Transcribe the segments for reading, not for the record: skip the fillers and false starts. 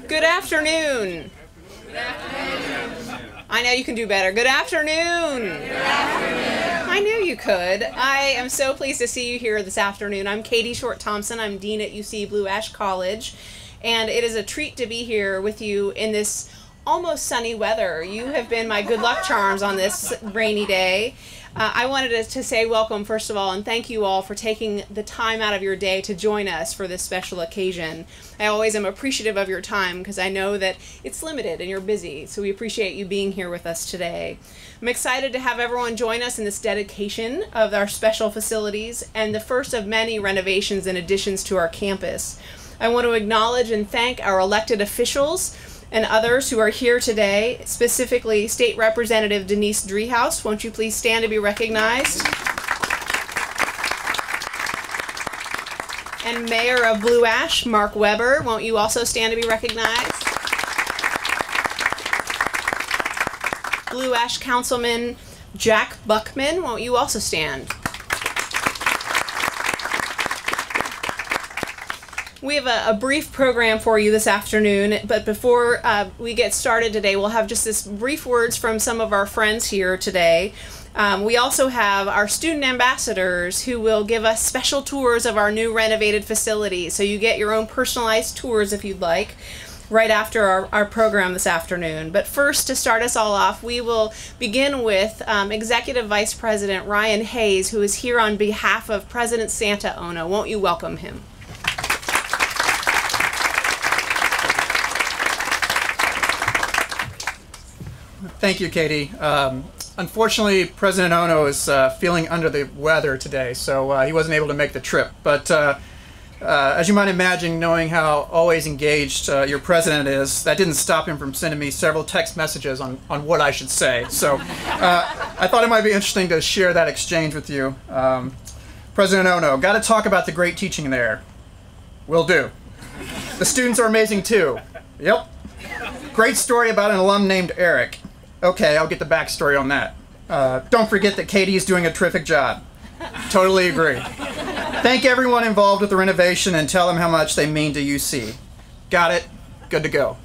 Good afternoon. Good afternoon. I know you can do better. Good afternoon. Good afternoon. I knew you could. I am so pleased to see you here this afternoon. I'm Cady Short-Thompson. I'm Dean at UC Blue Ash College, and it is a treat to be here with you in this almost sunny weather. You have been my good luck charms on this rainy day. I wanted to say welcome, first of all, and thank you all for taking the time out of your day to join us for this special occasion. I always am appreciative of your time because I know that it's limited and you're busy, so we appreciate you being here with us today. I'm excited to have everyone join us in this dedication of our special facilities and the first of many renovations and additions to our campus. I want to acknowledge and thank our elected officials and others who are here today, specifically State Representative Denise Driehaus. Won't you please stand to be recognized? And Mayor of Blue Ash, Mark Weber. Won't you also stand to be recognized? Blue Ash Councilman Jack Buckman. Won't you also stand? We have a brief program for you this afternoon, but before we get started today, we'll have just this brief words from some of our friends here today. We also have our student ambassadors who will give us special tours of our new renovated facility, so you get your own personalized tours if you'd like, right after our program this afternoon. But first, to start us all off, we will begin with Executive Vice President Ryan Hayes, who is here on behalf of President Santa Ono. Won't you welcome him? Thank you, Cady. Unfortunately, President Ono is feeling under the weather today, so he wasn't able to make the trip. But as you might imagine, knowing how always engaged your president is, that didn't stop him from sending me several text messages on what I should say. So I thought it might be interesting to share that exchange with you. President Ono, got to talk about the great teaching there. Will do. The students are amazing too. Yep. Great story about an alum named Eric. Okay, I'll get the backstory on that. Don't forget that Cady is doing a terrific job. Totally agree. Thank everyone involved with the renovation and tell them how much they mean to UC. Got it. Good to go.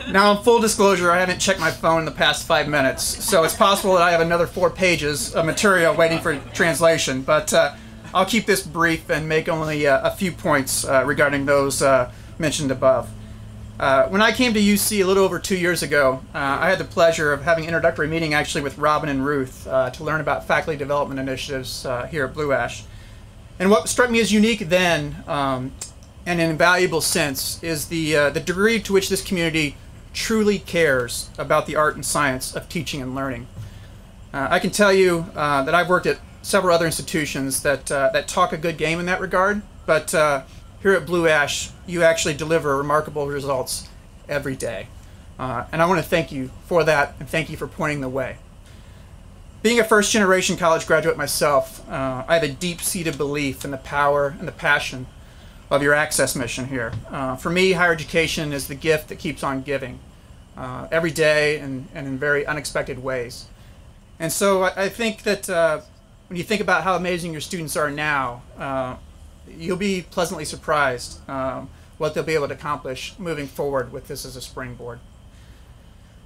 Now, in full disclosure, I haven't checked my phone in the past 5 minutes, so it's possible that I have another 4 pages of material waiting for translation, but I'll keep this brief and make only a few points regarding those mentioned above. When I came to UC a little over 2 years ago, I had the pleasure of having an introductory meeting actually with Robin and Ruth to learn about faculty development initiatives here at Blue Ash. And what struck me as unique then, and an invaluable sense, is the degree to which this community truly cares about the art and science of teaching and learning. I can tell you that I've worked at several other institutions that talk a good game in that regard, but here at Blue Ash, you actually deliver remarkable results every day. And I want to thank you for that, and thank you for pointing the way. Being a first-generation college graduate myself, I have a deep-seated belief in the power and the passion of your access mission here. For me, higher education is the gift that keeps on giving, every day and in very unexpected ways. And so I think that when you think about how amazing your students are now, you'll be pleasantly surprised what they'll be able to accomplish moving forward with this as a springboard.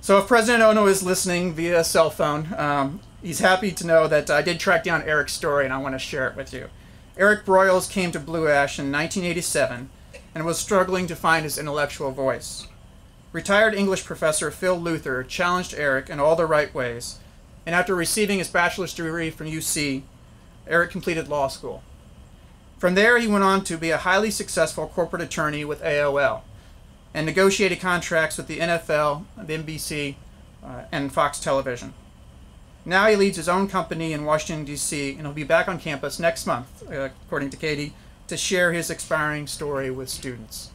So if President Ono is listening via cell phone, he's happy to know that I did track down Eric's story and I want to share it with you. Eric Broyles came to Blue Ash in 1987 and was struggling to find his intellectual voice. Retired English professor Phil Luther challenged Eric in all the right ways, and after receiving his bachelor's degree from UC, Eric completed law school. From there, he went on to be a highly successful corporate attorney with AOL and negotiated contracts with the NFL, the NBC, and Fox Television. Now he leads his own company in Washington, D.C., and he'll be back on campus next month, according to Cady, to share his inspiring story with students.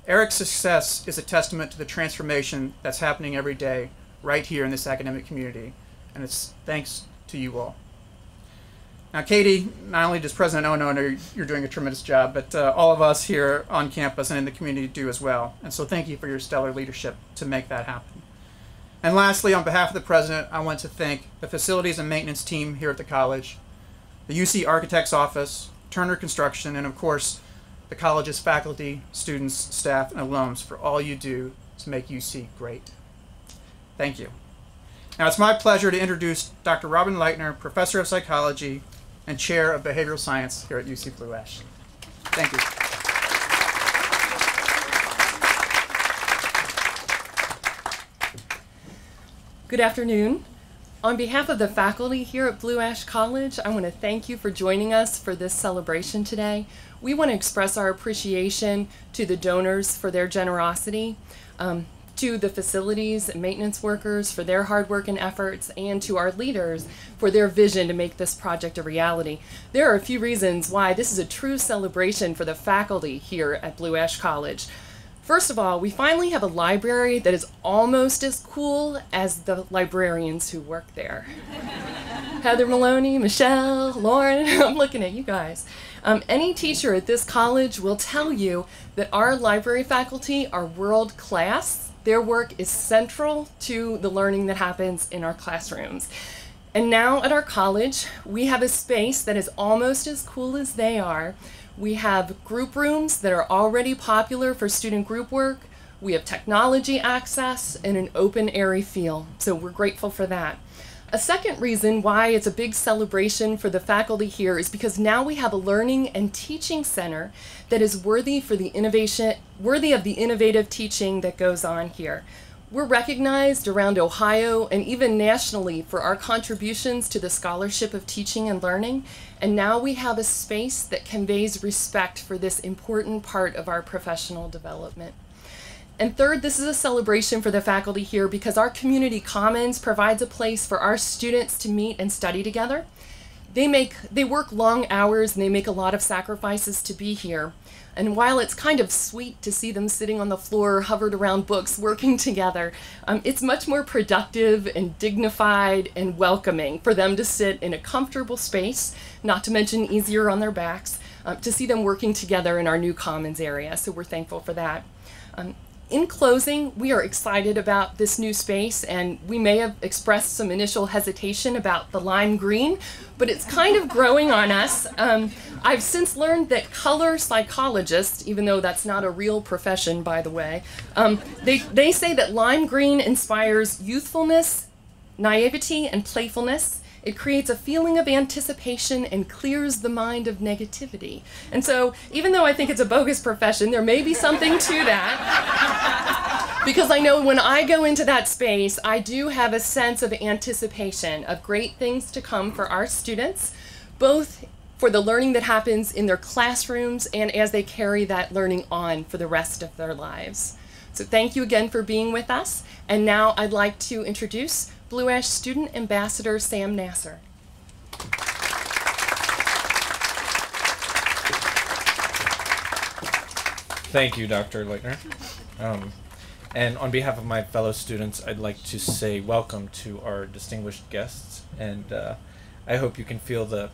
Eric's success is a testament to the transformation that's happening every day right here in this academic community, and it's thanks to you all. Now, Cady, not only does President Ono know you're doing a tremendous job, but all of us here on campus and in the community do as well. And so thank you for your stellar leadership to make that happen. And lastly, on behalf of the President, I want to thank the facilities and maintenance team here at the college, the UC Architect's Office, Turner Construction, and of course, the college's faculty, students, staff, and alums for all you do to make UC great. Thank you. Now it's my pleasure to introduce Dr. Robin Lightner, Professor of Psychology and Chair of Behavioral Science here at UC Blue Ash. Thank you. Good afternoon. On behalf of the faculty here at Blue Ash College, I want to thank you for joining us for this celebration today. We want to express our appreciation to the donors for their generosity, to the facilities and maintenance workers for their hard work and efforts, and to our leaders for their vision to make this project a reality. There are a few reasons why this is a true celebration for the faculty here at Blue Ash College. First of all, we finally have a library that is almost as cool as the librarians who work there. Heather Maloney, Michelle, Lauren, I'm looking at you guys. Any teacher at this college will tell you that our library faculty are world class. Their work is central to the learning that happens in our classrooms. And now at our college, we have a space that is almost as cool as they are. We have group rooms that are already popular for student group work. We have technology access and an open, airy feel. So we're grateful for that. A second reason why it's a big celebration for the faculty here is because now we have a learning and teaching center that is worthy of the innovative teaching that goes on here. We're recognized around Ohio and even nationally for our contributions to the scholarship of teaching and learning, and now we have a space that conveys respect for this important part of our professional development. And third, this is a celebration for the faculty here because our community commons provides a place for our students to meet and study together. They work long hours and they make a lot of sacrifices to be here. And while it's kind of sweet to see them sitting on the floor, hovered around books, working together, it's much more productive and dignified and welcoming for them to sit in a comfortable space, not to mention easier on their backs, to see them working together in our new commons area. So we're thankful for that. In closing, we are excited about this new space, and we may have expressed some initial hesitation about the lime green, but it's kind of growing on us. I've since learned that color psychologists, even though that's not a real profession, by the way, they say that lime green inspires youthfulness, naivety, and playfulness. It creates a feeling of anticipation and clears the mind of negativity. And so, even though I think it's a bogus profession, there may be something to that. Because I know when I go into that space, I do have a sense of anticipation of great things to come for our students, both for the learning that happens in their classrooms and as they carry that learning on for the rest of their lives. So thank you again for being with us. And now I'd like to introduce Blue Ash Student Ambassador Sam Naser. Thank you, Dr. Lightner. And on behalf of my fellow students, I'd like to say welcome to our distinguished guests, and I hope you can feel the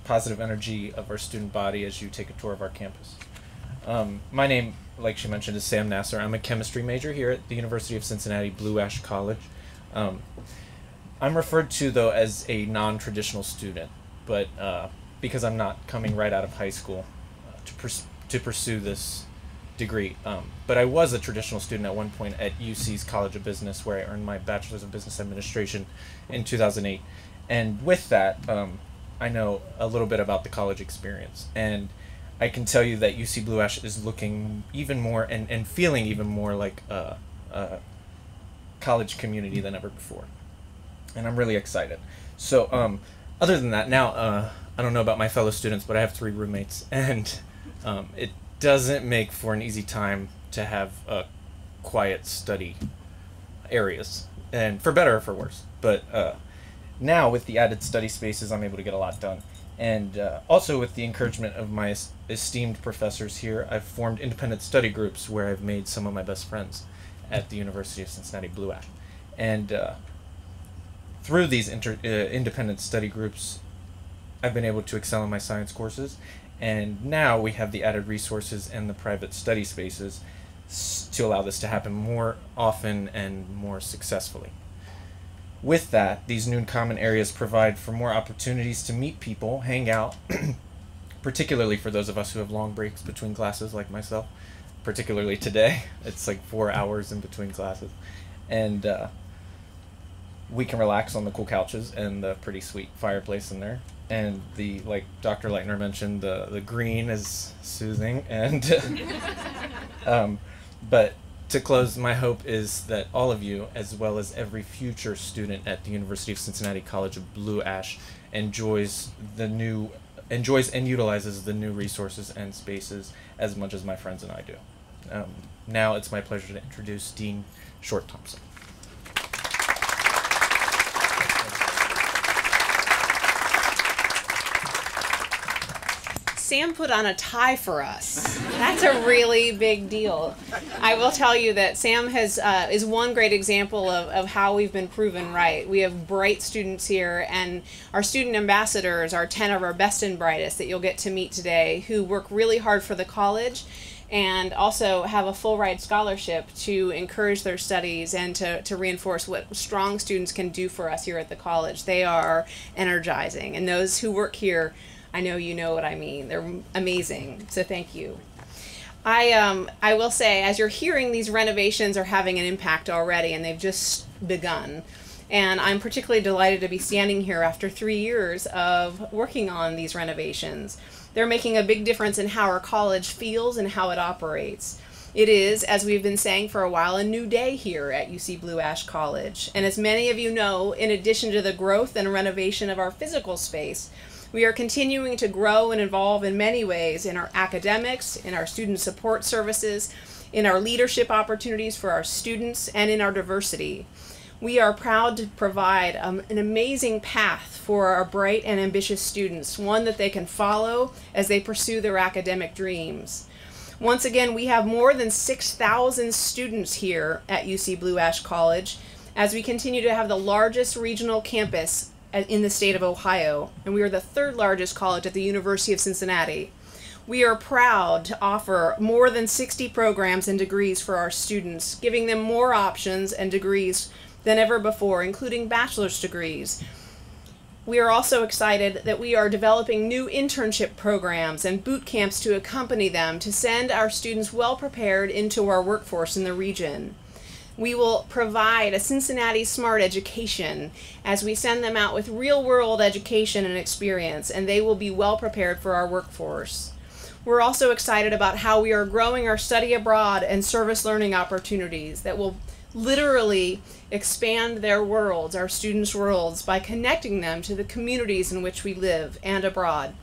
positive energy of our student body as you take a tour of our campus. My name, like she mentioned, is Sam Naser. I'm a chemistry major here at the University of Cincinnati Blue Ash College. I'm referred to, though, as a non-traditional student, but because I'm not coming right out of high school to pursue this degree. But I was a traditional student at one point at UC's College of Business, where I earned my Bachelor's of Business Administration in 2008. And with that, I know a little bit about the college experience. And I can tell you that UC Blue Ash is looking even more and feeling even more like a college community than ever before. And I'm really excited. So other than that, now I don't know about my fellow students, but I have 3 roommates, and it doesn't make for an easy time to have quiet study areas, and for better or for worse. But now with the added study spaces, I'm able to get a lot done. And also with the encouragement of my esteemed professors here, I've formed independent study groups where I've made some of my best friends at the University of Cincinnati Blue Ash. And through these independent study groups, I've been able to excel in my science courses, and now we have the added resources and the private study spaces to allow this to happen more often and more successfully. With that, these new common areas provide for more opportunities to meet people, hang out, particularly for those of us who have long breaks between classes like myself, particularly today. It's like 4 hours in between classes. And we can relax on the cool couches and the pretty sweet fireplace in there. And like Dr. Lightner mentioned, the green is soothing. And but to close, my hope is that all of you, as well as every future student at the University of Cincinnati College of Blue Ash, enjoys and utilizes the new resources and spaces as much as my friends and I do. Now it's my pleasure to introduce Dean Short-Thompson. Sam put on a tie for us. That's a really big deal. I will tell you that Sam is one great example of how we've been proven right. We have bright students here, and our student ambassadors are 10 of our best and brightest that you'll get to meet today, who work really hard for the college and also have a full ride scholarship to encourage their studies and to reinforce what strong students can do for us here at the college. They are energizing, and those who work here, I know you know what I mean. They're amazing, so thank you. I will say, as you're hearing, these renovations are having an impact already, and they've just begun. And I'm particularly delighted to be standing here after 3 years of working on these renovations. They're making a big difference in how our college feels and how it operates. It is, as we've been saying for a while, a new day here at UC Blue Ash College. And as many of you know, in addition to the growth and renovation of our physical space, we are continuing to grow and evolve in many ways in our academics, in our student support services, in our leadership opportunities for our students, and in our diversity. We are proud to provide an amazing path for our bright and ambitious students, one that they can follow as they pursue their academic dreams. Once again, we have more than 6,000 students here at UC Blue Ash College as we continue to have the largest regional campus in the state of Ohio, and we are the third largest college at the University of Cincinnati. We are proud to offer more than 60 programs and degrees for our students, giving them more options and degrees than ever before, including bachelor's degrees. We are also excited that we are developing new internship programs and boot camps to accompany them to send our students well prepared into our workforce in the region. We will provide a Cincinnati Smart Education as we send them out with real-world education and experience, and they will be well prepared for our workforce. We're also excited about how we are growing our study abroad and service learning opportunities that will literally expand their worlds, our students' worlds, by connecting them to the communities in which we live and abroad.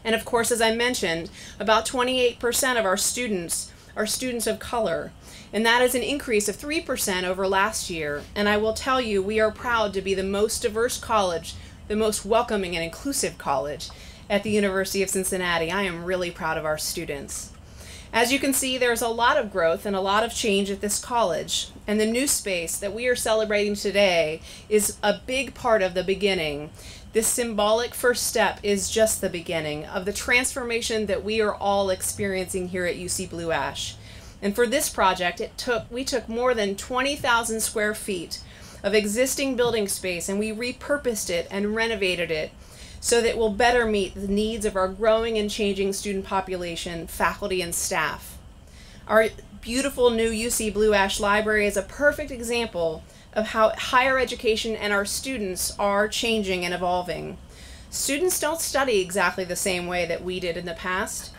And of course, as I mentioned, about 28% of our students are students of color, and that is an increase of 3% over last year. And I will tell you, we are proud to be the most diverse college, the most welcoming and inclusive college at the University of Cincinnati. I am really proud of our students. As you can see, there's a lot of growth and a lot of change at this college, and the new space that we are celebrating today is a big part of the beginning. This symbolic first step is just the beginning of the transformation that we are all experiencing here at UC Blue Ash. And for this project, we took more than 20,000 square feet of existing building space, and we repurposed it and renovated it so that it will better meet the needs of our growing and changing student population, faculty, and staff. Our beautiful new UC Blue Ash Library is a perfect example of how higher education and our students are changing and evolving. Students don't study exactly the same way that we did in the past.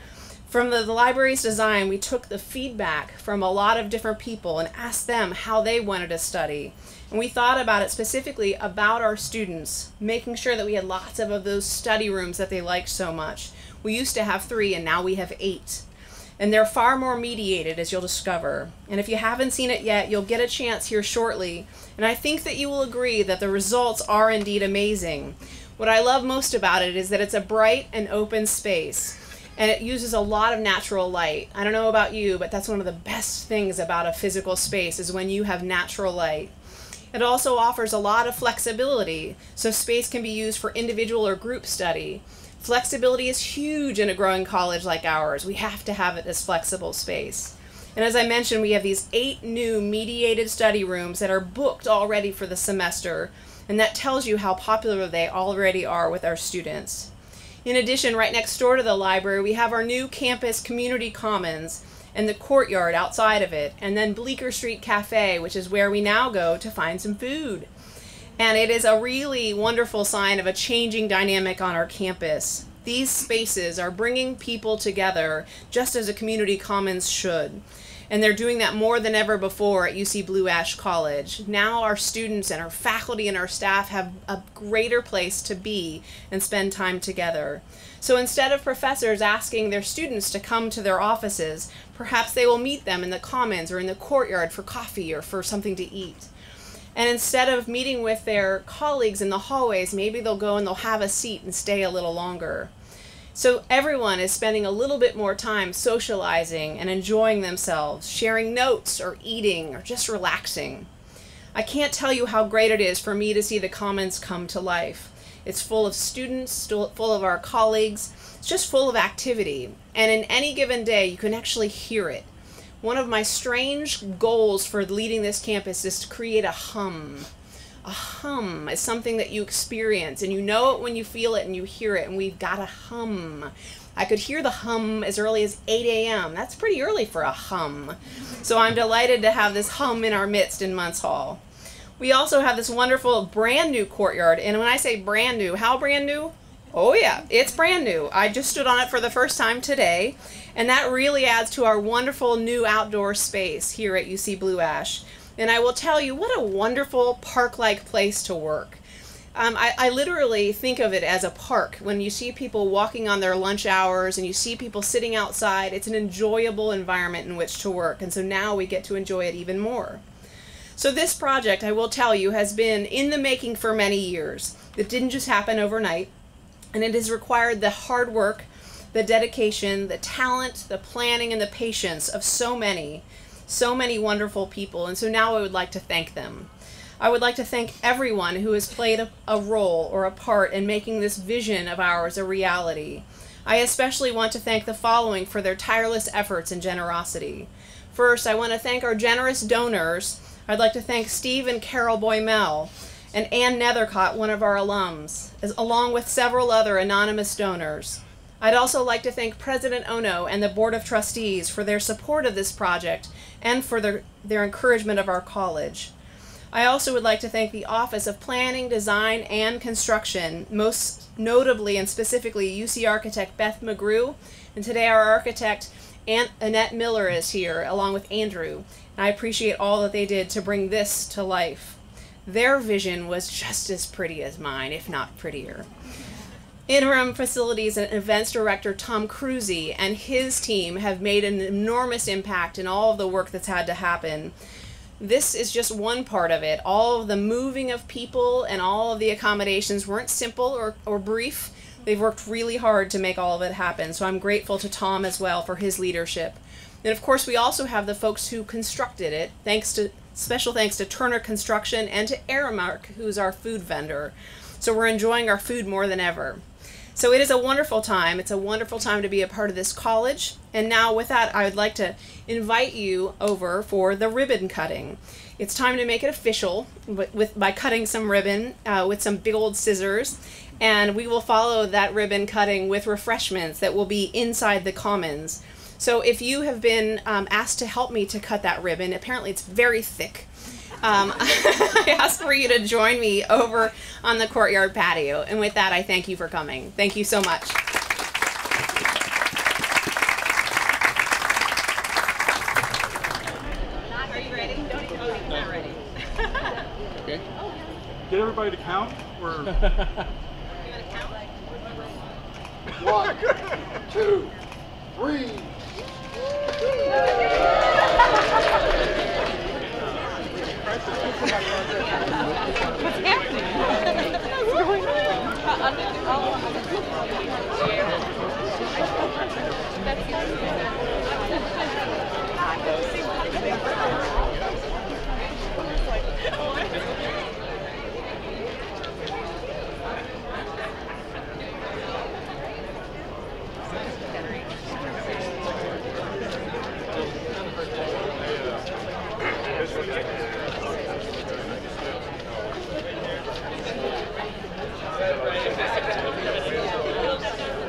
From the library's design, we took the feedback from a lot of different people and asked them how they wanted to study. And we thought about it specifically about our students, making sure that we had lots of those study rooms that they liked so much. We used to have 3, and now we have 8. And they're far more mediated, as you'll discover. And if you haven't seen it yet, you'll get a chance here shortly. And I think that you will agree that the results are indeed amazing. What I love most about it is that it's a bright and open space, and it uses a lot of natural light. I don't know about you, but that's one of the best things about a physical space is when you have natural light. It also offers a lot of flexibility, so space can be used for individual or group study. Flexibility is huge in a growing college like ours. We have to have it as flexible space. And as I mentioned, we have these 8 new mediated study rooms that are booked already for the semester, and that tells you how popular they already are with our students. In addition, right next door to the library, we have our new campus community commons and the courtyard outside of it, and then Bleecker Street Cafe, which is where we now go to find some food. And it is a really wonderful sign of a changing dynamic on our campus. These spaces are bringing people together just as a community commons should. And they're doing that more than ever before at UC Blue Ash College. Now our students and our faculty and our staff have a greater place to be and spend time together. So instead of professors asking their students to come to their offices, perhaps they will meet them in the commons or in the courtyard for coffee or for something to eat. And instead of meeting with their colleagues in the hallways, maybe they'll go and they'll have a seat and stay a little longer. So everyone is spending a little bit more time socializing and enjoying themselves, sharing notes or eating or just relaxing. I can't tell you how great it is for me to see the Commons come to life. It's full of students, full of our colleagues. It's just full of activity. And in any given day, you can actually hear it. One of my strange goals for leading this campus is to create a hum. A hum is something that you experience, and you know it when you feel it and you hear it, and we've got a hum. I could hear the hum as early as 8 a.m. That's pretty early for a hum. So I'm delighted to have this hum in our midst in Muntz Hall. We also have this wonderful brand new courtyard, and when I say brand new, how brand new? Oh yeah, it's brand new. I just stood on it for the first time today, and that really adds to our wonderful new outdoor space here at UC Blue Ash. And I will tell you, what a wonderful park-like place to work. I literally think of it as a park. When you see people walking on their lunch hours and you see people sitting outside, it's an enjoyable environment in which to work. And so now we get to enjoy it even more. So this project, I will tell you, has been in the making for many years. It didn't just happen overnight. And it has required the hard work, the dedication, the talent, the planning, and the patience of so many wonderful people. And so now I would like to thank them. I would like to thank everyone who has played a role or a part in making this vision of ours a reality. I especially want to thank the following for their tireless efforts and generosity. First, I want to thank our generous donors. I'd like to thank Steve and Carol Boymel and Ann Nethercott, one of our alums, along with several other anonymous donors. I'd also like to thank President Ono and the Board of Trustees for their support of this project and for their encouragement of our college. I also would like to thank the Office of Planning, Design, and Construction, most notably and specifically UC architect Beth McGrew, and today our architect Annette Miller is here, along with Andrew. And I appreciate all that they did to bring this to life. Their vision was just as pretty as mine, if not prettier. Interim Facilities and Events Director Tom Cruzy and his team have made an enormous impact in all of the work that's had to happen. This is just one part of it. All of the moving of people and all of the accommodations weren't simple or brief. They've worked really hard to make all of it happen, so I'm grateful to Tom as well for his leadership. And of course we also have the folks who constructed it. Special thanks to Turner Construction and to Aramark, who's our food vendor. So we're enjoying our food more than ever. So it is a wonderful time. It's a wonderful time to be a part of this college. And now with that, I would like to invite you over for the ribbon cutting. It's time to make it official by cutting some ribbon with some big old scissors. And we will follow that ribbon cutting with refreshments that will be inside the commons. So if you have been asked to help me to cut that ribbon, apparently it's very thick. I ask for you to join me over on the courtyard patio. And with that, I thank you for coming. Thank you so much. Are you ready? Not ready. Okay. Get everybody to count? Or... You want to count? 1, 2, 3. What's happening? What's going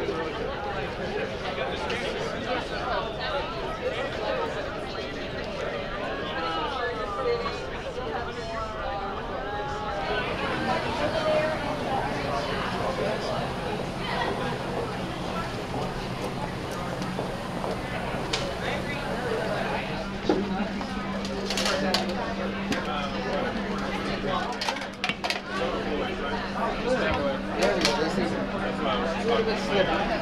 the slipper.